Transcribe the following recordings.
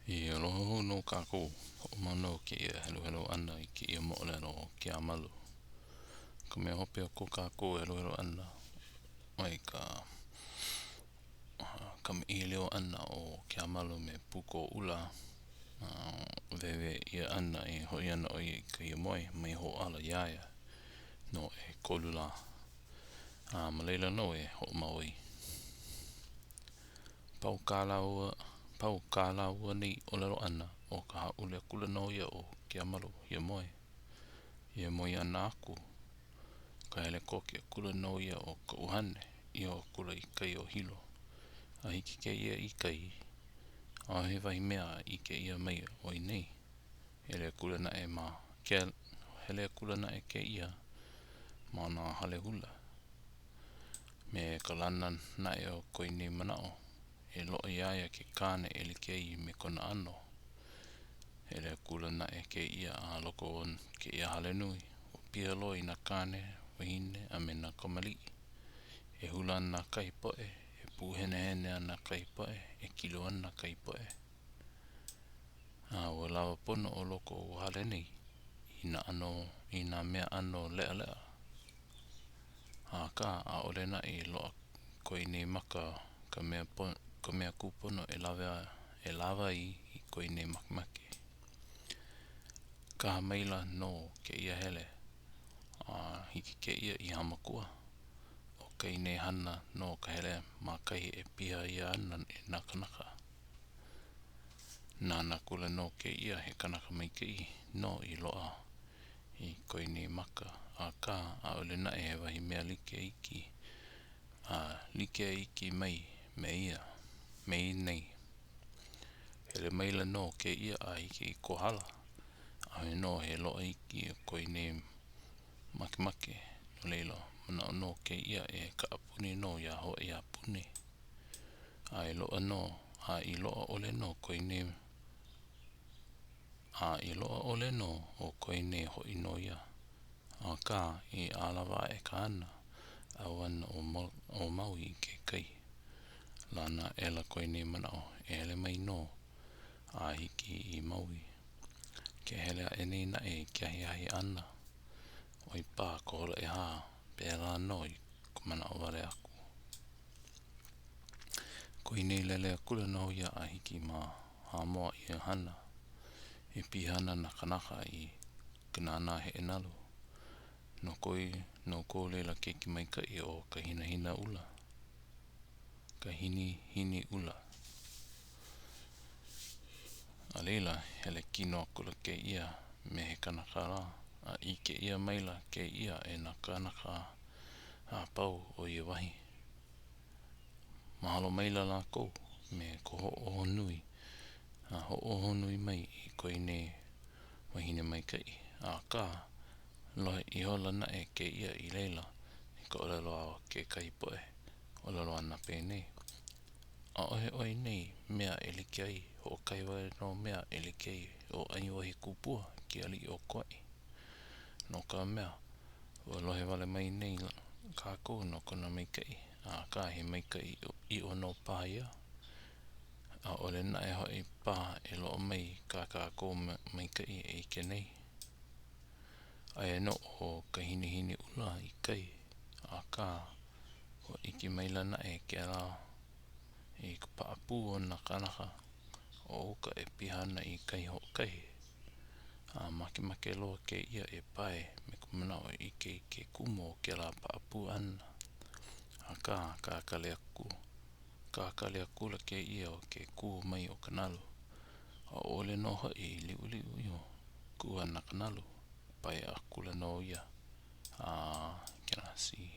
I aloha no kākou, ho'omano ke ia helo ana I ke ia mo'olelo o Keamalu. Ka mea hope o ko kākou helo ana mai ka leo ana o Keamalu me puko ula. Wewe ia ana I hoi ana o I ka ia moe mai ho ala iaia no e kolula. Moolelo no e ho Maui. Pau kāla ua nei o lero ana o ka haule kula no ia o Keamalu ia moe. Ia moe ana aku. Ka hele koke kula no ia o ka uhane I o kula I kai o Hilo. A hiki ke ia I kai. A he wahi mea I ke ia mai o I nei. Hele kula na e ma. Hele kula na e ke ia ma na hale hula. Me ka lana na e o koi nei manao. E loa iaia ke kane e like I me kona ano. Hele kula na e ke ia a loko on ke ia hale nui. O pia loa I na kane, wahine a me na kamalii. E hula ana kai poe. E puhenehene ana kai poe. E kilu ana kai poe. Ua lawa pono o loko o hale nei. I na mea ano lea lea. Ka a ole na I loa koi nei maka ka mea kupono e lava I koi nei makmake. Ka maila no ke ia hele. Hiki ke ia I Hamakua. O kei nei Hana no ka hele maikai e piha ia ana e na kanaka. Nana kula no ke ia he kanaka maikai no I loa I koi nei maka. Ka a ole na e wahi mea like iki. Like iki mai me ia. Mei nei. Hele maila no ke ia a hiki I Kohala. He no he loa iki koi nei makemake. Moolelo. Mana no ke ia e ka apuni no ia ho e apuni. I loa no. I loa ole no koi nei. I loa ole no o koi nei ho ino ia. Ka I alawa e ka ana. Awan o Maui I ke kai. Lana ela koi nei manao. E hele mai no. A hiki I Maui. Ke hele a enei na e kia hiahi ana. Oi pā kohala e haa. Pēla no I kumana o wale aku. Koi nei lele kula no ia a hiki ma Hamoa I Hana. E pihana na kanaka I kanana heenalu. No ko lela keiki maikai o Kahinihiniula. Kahinihiniula. A leila hele kino kula ke ia me he kanaka la. I ke ia maila ke ia e na kanaka pau o ia wahi. Mahalo maila la kou me ko ho'o nui. Ho'o nui mai I koi nei wahine maikai. Ka lohe I hola na e ke ia I leila. I ka olelo a ke kai poe. Olelo ana pēnei. A ohe oi nei mea e like ai. Ho kai wai no mea e like ai. O Aiwohikupua ki alii o Kauai. No ka mea. Ua lohe wale mai nei kākou no kona maikai. Ka he maikai I ono pā ia. A ole na e hoi pā e loo mai kākou maikai e ike nei. Ai no o Kahinihiniula I kai. Ka o iki maila na e ke la I ka paapu o na kanaka. O ka e pihana I kai ho kai. Make loa ke ia e pai me kumana o I ke kumo ke la paapu ana. Ka kale aku la ke ia o ke ku mai o kanalu. A ole no hoi liu io ku ana kanalu. Pai a kula no ia. Can I see?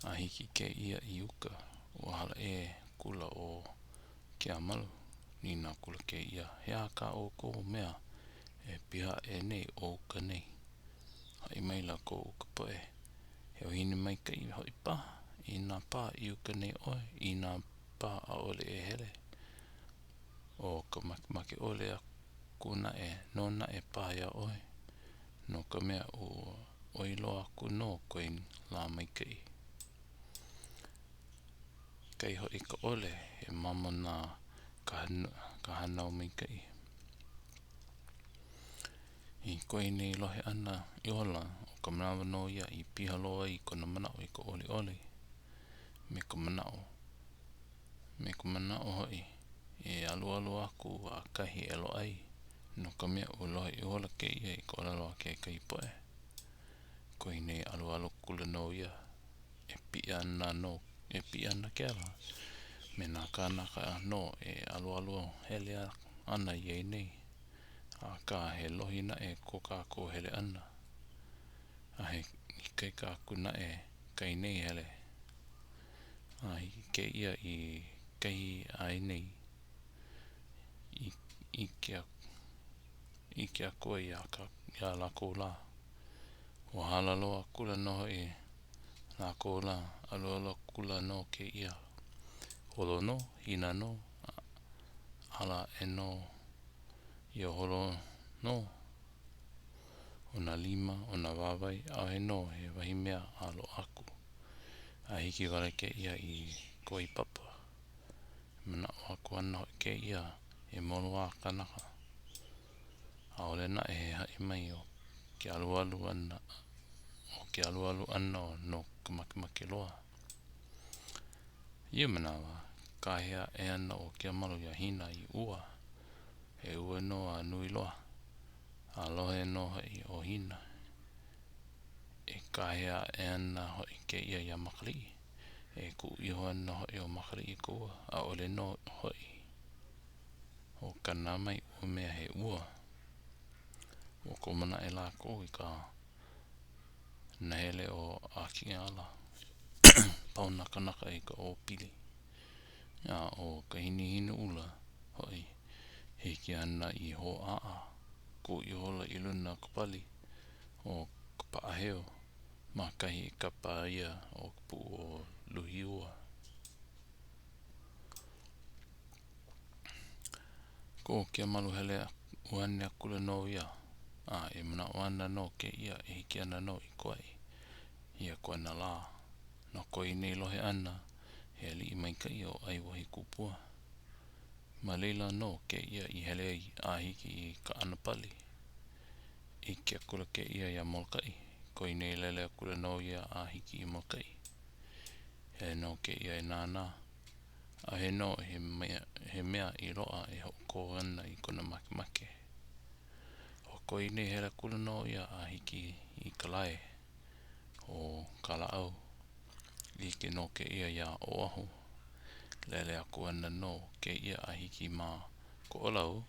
A hiki ke ia I uka. O hala e kula o Keamalu. Nina kula ke ia. Hea ka o ko mea. E piha e nei o ka nei. Hai maila ko uka poe. He o hini maikai hoi pā. I nā pā I uka nei oe. I nā pā a ole e hele. O ka make ole a kuna e. No na e pā ia oe. No ka mea o iloa ku no koe la maikai. kai ho I ka ole e mamo nā kahanau maikai. I koe nei lohe ana I ola o ka manawa no ia I pihaloa I kona manao I ka ole ole. Me ka manao hoi e alu aku a kahi e lo ai. No ka mea o lohe I ola ke ia I ka ola loa ke kai poe. Koe nei alu kula no ia e pi ana ke ala. Me nā kanaka no e alu hele ana I nei. A ka he lohi na e ko kako hele ana. A he kai kako na e kai nei hele. A ke ia I kai ai nei. I ke koe ia lako la. O halaloa kula no e lako la. Alu kula no ke ia. Holo no, hina no. Ala e no. Ia holo no. Ona lima, ona wawai. A he no he wahimea alo aku. A hiki wale ke ia I koi papa. Mana o aku ana ke ia e molo a kanaka. A ole na e hai mai o ke alu ana. O ke alu ana o no kamakimaki loa. Ia manawa. Ka hea e ana o Keamalu ia hina I ua. E ua no a nui loa. A lohe no hai o hina. E ka hea e ana hoi ke ia ia makalii. E ku iho ana hoi o makalii ko ua. A ole no hoi. O kana mai ua mea he ua. O ko mana e la ko I ka nahele o a ki ala. Pau na kanaka I ka o pili. A o Kahinihiniula hoi. Hiki ana I ho a. Ko I hola I luna kapali. O paaheo. Ma kahi kapa ia o pu o luhiua. Ko Keamalu hele uhane akula no ia. A e mana o ana no ke ia e hiki ana no I koe. Ia koe na la. No koe nei lohe ana. He alii maikai o Aiwohikupua. Ma leila no ke ia I hele ai a hiki I ka anapali. I ke akula ke ia ia molkai. Koe nei lele akula no ia a hiki I molkai. He no ke ia e nānā. A he no he mea I roa e hoko ana I kona makemake. O koe nei hele akula no ia a hiki I ka lae. O ka laau. I ke no ke ia o ahu. Lele aku ana no ke ia a hiki ma ko olau.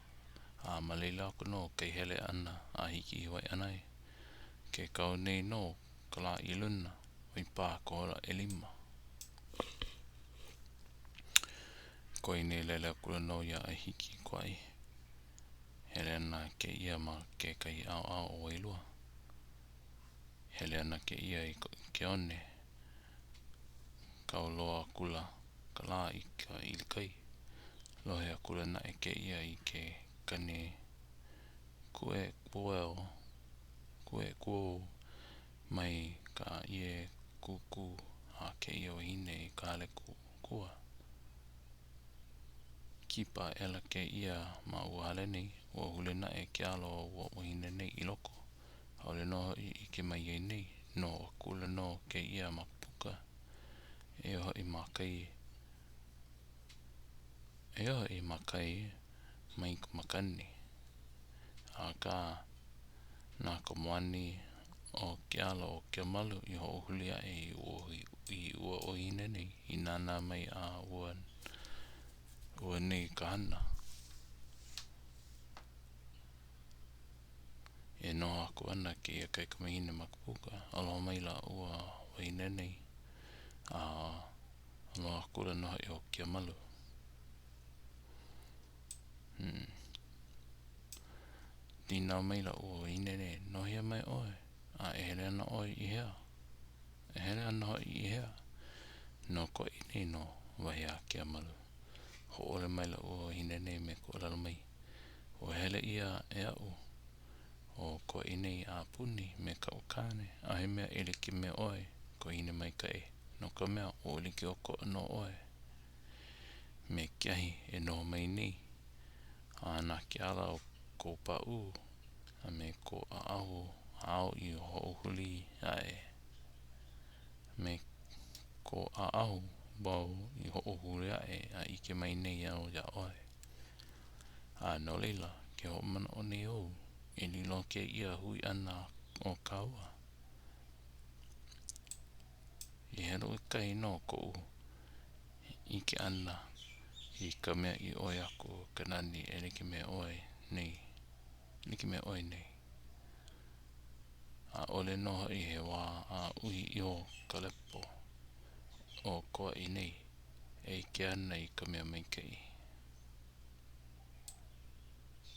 A maleila aku no kei hele ana a hiki I wai anai. Ke kau nei no ka la I luna. Oi pā Kohala e lima. Koe nei lele akula no ia a hiki Kauai. Hele ana ke ia ma ke kai au o wailua. Hele ana ke ia I ke one. Kau loa akula ka la I ka ilikai. Lohe akula na e ke ia I ke kane kue kuo mai ka ie kuku a ke ia wahine I ka hale kua. Kipa ela ke ia ma ua hale nei. Ua hule na e ke alo ua wahine nei I loko. Haole no I ke mai ei nei. No akula no ke ia ma puka. E oho I maikai. E oho I maikai mai makani. A ka nā ka moani o ke alo o Keamalu I ho hulia e I ua o hine nei. I nānā mai a ua nei ka hana. E no aku ana ke ia kai kamahine makapuka. Aloha mai la ua wahine nei. Aloha akula no hai o Keamalu. Tina mai la ua wahine nei. No hea mai oe. A e hele ana oe I hea. E hele ana hoi I hea. No ko I nei no wahi a Keamalu. Ho ole mai la ua wahine nei me ko lalo mai. O hele ia e au. O ko I nei a puni me ka ukane. A he mea ili ki me oe. Ko hine mai kai. No ka mea o ili ki o ko no oe. me kiahi e noho mai nei. Ana ke ala o ko pa'u, a me ko a aho ao I o ho'ohuli ae. Me ko a aho wau I ho'ohuli ae a ike mai nei au ia oe. A no leila ke ho mana o nei au e lilo ke ia hui ana o kaua. I hero I kai no ko ike ana I ka mea I oe ako ka nani e like mea oe nei. Like mea oe nei. A ole noho I he wā a uhi I o ka lepo o koa I nei. E ike ana I ka mea maikai.